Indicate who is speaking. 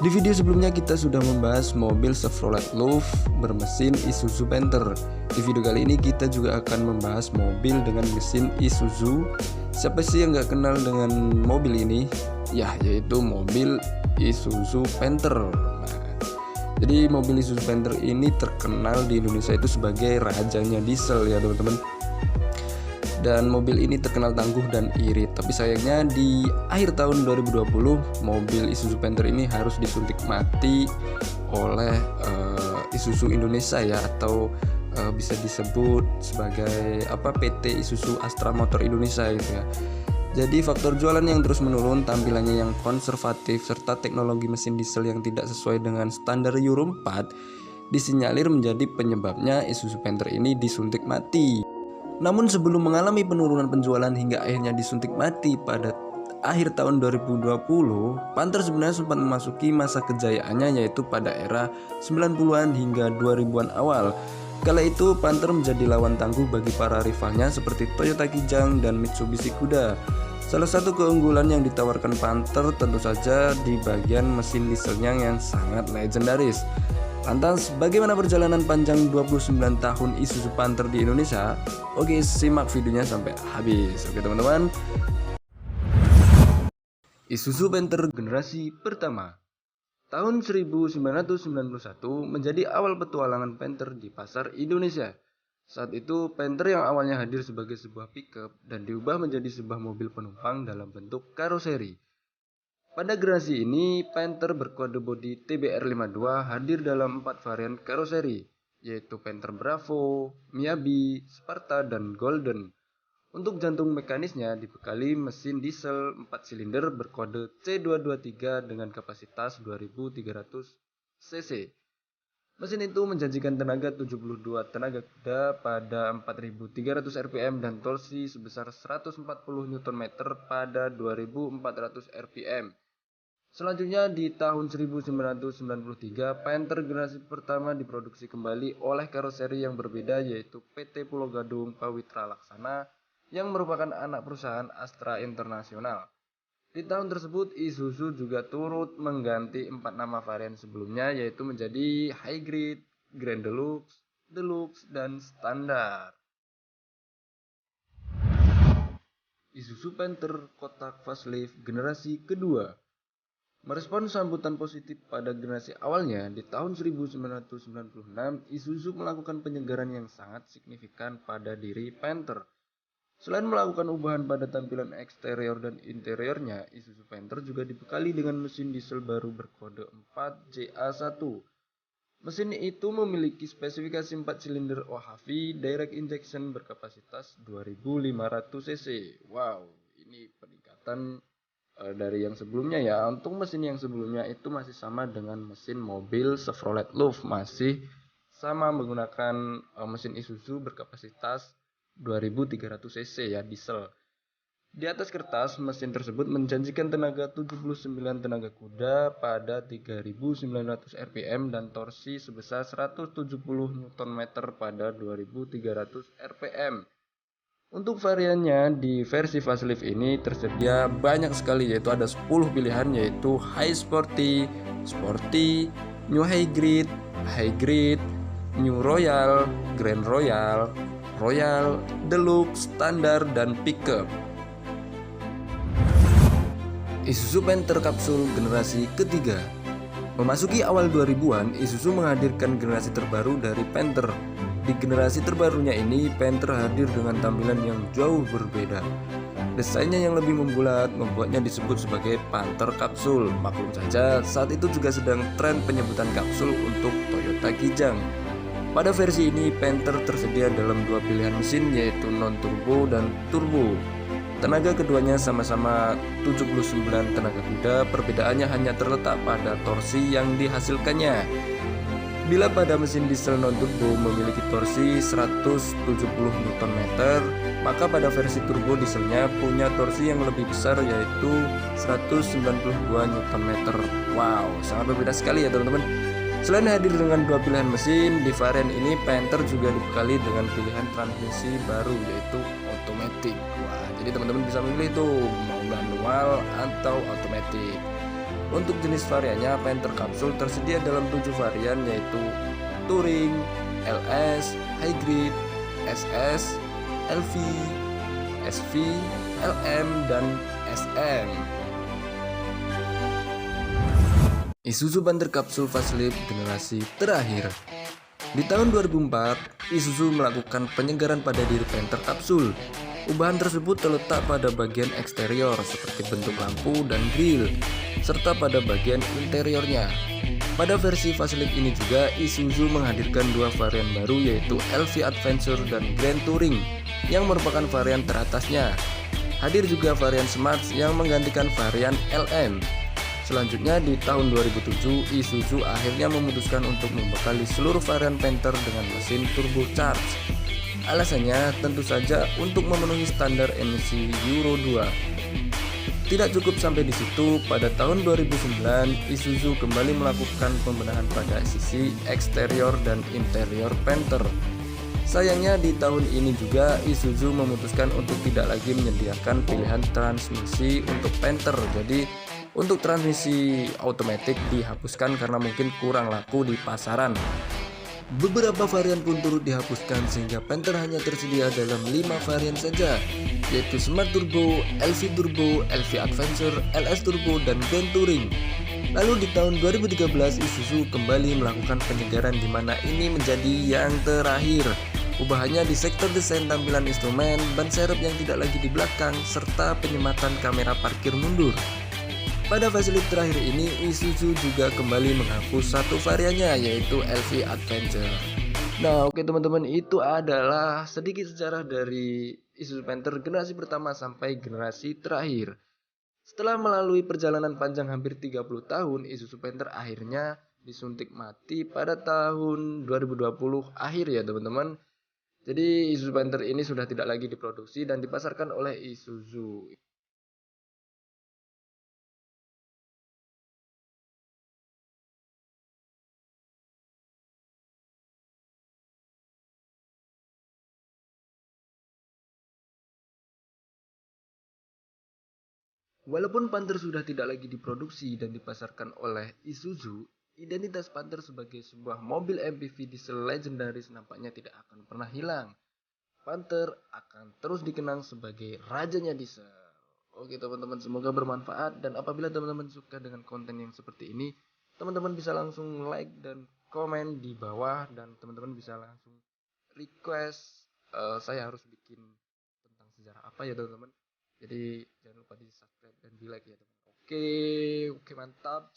Speaker 1: Di video sebelumnya kita sudah membahas mobil Chevrolet Louvre bermesin Isuzu Panther. Di video kali ini kita juga akan membahas mobil dengan mesin Isuzu. Siapa sih yang gak kenal dengan mobil ini? Ya, yaitu mobil Isuzu Panther. Jadi mobil Isuzu Panther ini terkenal di Indonesia itu sebagai rajanya diesel ya teman-teman. Dan mobil ini terkenal tangguh dan irit. Tapi sayangnya di akhir tahun 2020 mobil Isuzu Panther ini harus disuntik mati oleh Isuzu Indonesia ya, atau bisa disebut sebagai PT Isuzu Astra Motor Indonesia gitu ya. Jadi faktor jualan yang terus menurun, tampilannya yang konservatif, serta teknologi mesin diesel yang tidak sesuai dengan standar Euro 4 disinyalir menjadi penyebabnya Isuzu Panther ini disuntik mati. Namun sebelum mengalami penurunan penjualan hingga akhirnya disuntik mati pada akhir tahun 2020, Panther sebenarnya sempat memasuki masa kejayaannya, yaitu pada era 90-an hingga 2000-an awal. Kala itu Panther menjadi lawan tangguh bagi para rivalnya seperti Toyota Kijang dan Mitsubishi Kuda. Salah satu keunggulan yang ditawarkan Panther tentu saja di bagian mesin dieselnya yang sangat legendaris. Lantas bagaimana perjalanan panjang 29 tahun Isuzu Panther di Indonesia? Oke, simak videonya sampai habis. Oke teman-teman. Isuzu Panther generasi pertama. Tahun 1991 menjadi awal petualangan Panther di pasar Indonesia. Saat itu Panther yang awalnya hadir sebagai sebuah pickup dan diubah menjadi sebuah mobil penumpang dalam bentuk karoseri. Pada generasi ini, Panther berkode bodi TBR52 hadir dalam 4 varian karoseri, yaitu Panther Bravo, Miyabi, Sparta, dan Golden. Untuk jantung mekanisnya dibekali mesin diesel 4 silinder berkode C223 dengan kapasitas 2300 cc. Mesin itu menjanjikan tenaga 72 tenaga kuda pada 4300 rpm dan torsi sebesar 140 Nm pada 2400 rpm. Selanjutnya di tahun 1993, Panther generasi pertama diproduksi kembali oleh karoseri yang berbeda, yaitu PT Pulau Gadung Pawitra Laksana yang merupakan anak perusahaan Astra Internasional. Di tahun tersebut Isuzu juga turut mengganti 4 nama varian sebelumnya, yaitu menjadi Hybrid, Grand Deluxe, Deluxe, dan Standar. Isuzu Panther kotak facelift generasi kedua. Merespon sambutan positif pada generasi awalnya, di tahun 1996 Isuzu melakukan penyegaran yang sangat signifikan pada diri Panther. Selain melakukan ubahan pada tampilan eksterior dan interiornya, Isuzu Panther juga dibekali dengan mesin diesel baru berkode 4JA1. Mesin itu memiliki spesifikasi 4 silinder OHV direct injection berkapasitas 2500 cc. Wow, ini peningkatan dari yang sebelumnya ya. Untuk mesin yang sebelumnya itu masih sama dengan mesin mobil Chevrolet Louvre, masih sama menggunakan mesin Isuzu berkapasitas 2300 cc ya, diesel. Di atas kertas mesin tersebut menjanjikan tenaga 79 tenaga kuda pada 3900 rpm dan torsi sebesar 170 Nm pada 2300 rpm. Untuk variannya di versi facelift ini tersedia banyak sekali, yaitu ada 10 pilihan, yaitu High Sporty, Sporty, New Hybrid, Hybrid, New Royal, Grand Royal, Royal, Deluxe, Standar, dan Pickup. Isuzu Panther kapsul generasi ketiga. Memasuki awal 2000-an, Isuzu menghadirkan generasi terbaru dari Panther. Di generasi terbarunya ini, Panther hadir dengan tampilan yang jauh berbeda. Desainnya yang lebih membulat membuatnya disebut sebagai Panther kapsul. Maklum saja, saat itu juga sedang tren penyebutan kapsul untuk Toyota Kijang. Pada versi ini, Panther tersedia dalam 2 pilihan mesin, yaitu non-turbo dan turbo. Tenaga keduanya sama-sama 79 tenaga kuda, perbedaannya hanya terletak pada torsi yang dihasilkannya. Bila pada mesin diesel non-turbo memiliki torsi 170 Nm, maka pada versi turbo dieselnya punya torsi yang lebih besar, yaitu 192 Nm. Wow, sangat berbeda sekali ya teman-teman. Selain hadir dengan 2 pilihan mesin, di varian ini Panther juga dibekali dengan pilihan transmisi baru, yaitu otomatis. Wah, jadi teman-teman bisa memilih tuh mau manual atau otomatis. Untuk jenis variannya, Panther Capsule tersedia dalam 7 varian yaitu Touring, LS, High Grade, SS, LV, SV, LM, dan SM. Isuzu Panther Capsule Facelift generasi terakhir. Di tahun 2004, Isuzu melakukan penyegaran pada diri Panther Capsule. Ubahan tersebut terletak pada bagian eksterior seperti bentuk lampu dan grill, serta pada bagian interiornya. Pada versi facelift ini juga, Isuzu menghadirkan dua varian baru yaitu LV Adventure dan Grand Touring yang merupakan varian teratasnya. Hadir juga varian Smart yang menggantikan varian LM. Selanjutnya di tahun 2007, Isuzu akhirnya memutuskan untuk membekali seluruh varian Panther dengan mesin turbocharged. Alasannya tentu saja untuk memenuhi standar emisi Euro 2. Tidak cukup sampai di situ, pada tahun 2009 Isuzu kembali melakukan pembenahan pada sisi eksterior dan interior Panther. Sayangnya di tahun ini juga Isuzu memutuskan untuk tidak lagi menyediakan pilihan transmisi untuk Panther. Jadi untuk transmisi otomatis dihapuskan karena mungkin kurang laku di pasaran. Beberapa varian pun turut dihapuskan sehingga Panther hanya tersedia dalam 5 varian saja, yaitu Smart Turbo, LV Turbo, LV Adventure, LS Turbo, dan Grand Touring. Lalu di tahun 2013 Isuzu kembali melakukan penyegaran di mana ini menjadi yang terakhir. Ubahannya di sektor desain tampilan instrumen, ban serep yang tidak lagi di belakang, serta penyematan kamera parkir mundur. Pada facelift terakhir ini, Isuzu juga kembali menghapus satu variannya yaitu LV Adventure. Nah, oke teman-teman, itu adalah sedikit sejarah dari Isuzu Panther generasi pertama sampai generasi terakhir. Setelah melalui perjalanan panjang hampir 30 tahun, Isuzu Panther akhirnya disuntik mati pada tahun 2020 akhir ya teman-teman. Jadi Isuzu Panther ini sudah tidak lagi diproduksi dan dipasarkan oleh Isuzu. Walaupun Panther sudah tidak lagi diproduksi dan dipasarkan oleh Isuzu, identitas Panther sebagai sebuah mobil MPV diesel legendaris nampaknya tidak akan pernah hilang. Panther akan terus dikenang sebagai rajanya diesel. Oke teman-teman, semoga bermanfaat, dan apabila teman-teman suka dengan konten yang seperti ini, teman-teman bisa langsung like dan komen di bawah, dan teman-teman bisa langsung request saya harus bikin tentang sejarah apa ya teman-teman. Jadi jangan lupa di subscribe dan di like ya teman. Oke, oke mantap.